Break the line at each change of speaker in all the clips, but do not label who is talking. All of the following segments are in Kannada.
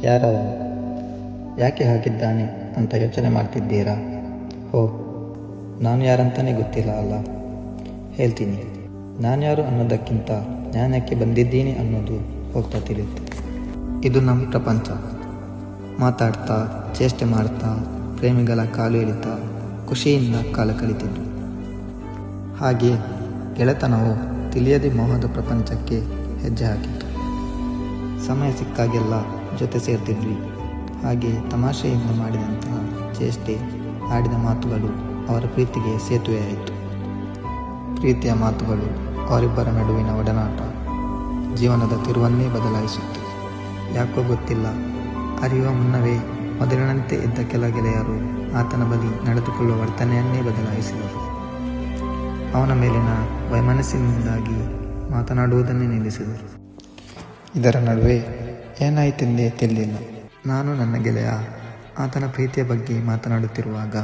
ಯಾರವನು? ಯಾಕೆ ಹಾಗಿದ್ದಾನೆ ಅಂತ ಯೋಚನೆ ಮಾಡ್ತಿದ್ದೀರಾ? ಓ, ನಾನು ಯಾರಂತಾನೆ ಗೊತ್ತಿಲ್ಲ ಅಲ್ಲ. ಹೇಳ್ತೀನಿ. ನಾನು ಯಾರು ಅನ್ನೋದಕ್ಕಿಂತ ನಾನು ಯಾಕೆ ಬಂದಿದ್ದೀನಿ ಅನ್ನೋದು ಹೋಗ್ತಾ ತಿಳಿಯುತ್ತೆ. ಇದು ನಮ್ಮ ಪ್ರಪಂಚ. ಮಾತಾಡ್ತಾ, ಚೇಷ್ಟೆ ಮಾಡ್ತಾ, ಪ್ರೇಮಿಗಳ ಕಾಲು ಎಳಿತಾ ಖುಷಿಯಿಂದ ಕಾಲ ಕಳೀತಿದ್ದು. ಹಾಗೆ ಗೆಳೆತನವು ತಿಳಿಯದೆ ಮೋಹದ ಪ್ರಪಂಚಕ್ಕೆ ಹೆಜ್ಜೆ ಹಾಕಿತು. ಸಮಯ ಸಿಕ್ಕಾಗೆಲ್ಲ ಜೊತೆ ಸೇರ್ತಿದ್ವಿ. ಹಾಗೆ ತಮಾಷೆಯಿಂದ ಮಾಡಿದಂತಹ ಚೇಷ್ಟೆ, ಆಡಿದ ಮಾತುಗಳು ಅವರ ಪ್ರೀತಿಗೆ ಸೇತುವೆಯಾಯಿತು. ಪ್ರೀತಿಯ ಮಾತುಗಳು ಅವರಿಬ್ಬರ ನಡುವಿನ ಒಡನಾಟ ಜೀವನದ ತಿರುವನ್ನೇ ಬದಲಾಯಿಸುತ್ತೆ. ಯಾಕೋ ಗೊತ್ತಿಲ್ಲ, ಅರಿಯುವ ಮುನ್ನವೇ ಮೊದಲಿನಂತೆ ಇದ್ದ ಕೆಲ ಗೆಳೆಯರು ಆತನ ಬಳಿ ನಡೆದುಕೊಳ್ಳುವ ವರ್ತನೆಯನ್ನೇ ಬದಲಾಯಿಸಿದರು. ಅವನ ಮೇಲಿನ ವೈಮನಸ್ಸಿನಿಂದಾಗಿ ಮಾತನಾಡುವುದನ್ನೇ ನಿಲ್ಲಿಸಿದರು. ಇದರ ನಡುವೆ ಏನಾಯಿತೆಂದೇ ತಿಳಿಲಿಲ್ಲ. ನಾನು ನನ್ನ ಗೆಳೆಯ ಆತನ ಪ್ರೀತಿಯ ಬಗ್ಗೆ ಮಾತನಾಡುತ್ತಿರುವಾಗ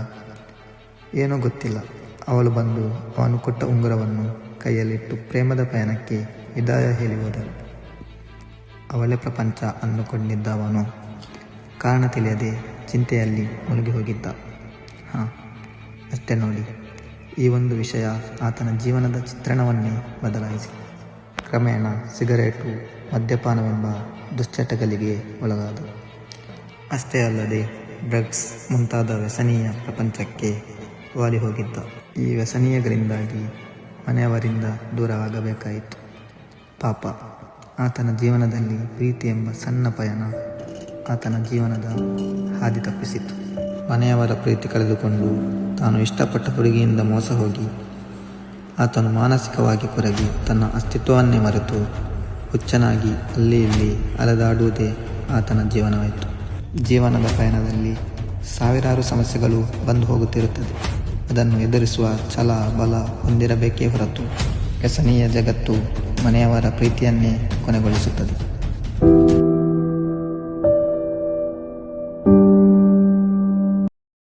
ಏನೋ ಗೊತ್ತಿಲ್ಲ, ಅವಳು ಬಂದು ಅವನು ಕೊಟ್ಟ ಉಂಗುರವನ್ನು ಕೈಯಲ್ಲಿಟ್ಟು ಪ್ರೇಮದ ಪಯಣಕ್ಕೆ ವಿದಾಯ ಹೇಳಿ ಹೋದಳು. ಅವಳೇ ಪ್ರಪಂಚ ಅಂದುಕೊಂಡಿದ್ದ ಅವನು ಕಾರಣ ತಿಳಿಯದೆ ಚಿಂತೆಯಲ್ಲಿ ಮುಳುಗಿ ಹೋಗಿದ್ದ. ಅಷ್ಟೇ ನೋಡಿ, ಈ ಒಂದು ವಿಷಯ ಆತನ ಜೀವನದ ಚಿತ್ರಣವನ್ನೇ ಬದಲಾಯಿಸಿ ಕ್ರಮೇಣ ಸಿಗರೇಟು, ಮದ್ಯಪಾನವೆಂಬ ದುಶ್ಚಟಗಳಿಗೆ ಒಳಗಾದ. ಅಷ್ಟೇ ಅಲ್ಲದೆ ಡ್ರಗ್ಸ್ ಮುಂತಾದ ವ್ಯಸನೀಯ ಪ್ರಪಂಚಕ್ಕೆ ವಾಲಿ ಹೋಗಿದ್ದ. ಈ ವ್ಯಸನೀಯಗಳಿಂದಾಗಿ ಮನೆಯವರಿಂದ ದೂರವಾಗಬೇಕಾಯಿತು. ಪಾಪ, ಆತನ ಜೀವನದಲ್ಲಿ ಪ್ರೀತಿ ಎಂಬ ಸಣ್ಣ ಪಯಣ ಆತನ ಜೀವನದ ಹಾದಿ ತಪ್ಪಿಸಿತು. ಮನೆಯವರ ಪ್ರೀತಿ ಕಳೆದುಕೊಂಡು ತಾನು ಇಷ್ಟಪಟ್ಟ ಹುಡುಗಿಯಿಂದ ಮೋಸ ಹೋಗಿ ಆತನು ಮಾನಸಿಕವಾಗಿ ಕೊರಗಿ ತನ್ನ ಅಸ್ತಿತ್ವವನ್ನೇ ಮರೆತು ಹುಚ್ಚನಾಗಿ ಅಲ್ಲಿ ಇಲ್ಲಿ ಅಲೆದಾಡುವುದೇ ಆತನ ಜೀವನವಾಯಿತು. ಜೀವನದ ಪಯಣದಲ್ಲಿ ಸಾವಿರಾರು ಸಮಸ್ಯೆಗಳು ಬಂದು ಹೋಗುತ್ತಿರುತ್ತದೆ. ಅದನ್ನು ಎದುರಿಸುವ ಛಲ, ಬಲ ಹೊಂದಿರಬೇಕೇ ಹೊರತು ವ್ಯಸನೀಯ ಜಗತ್ತು ಮನೆಯವರ ಪ್ರೀತಿಯನ್ನೇ ಕೊನೆಗೊಳಿಸುತ್ತದೆ.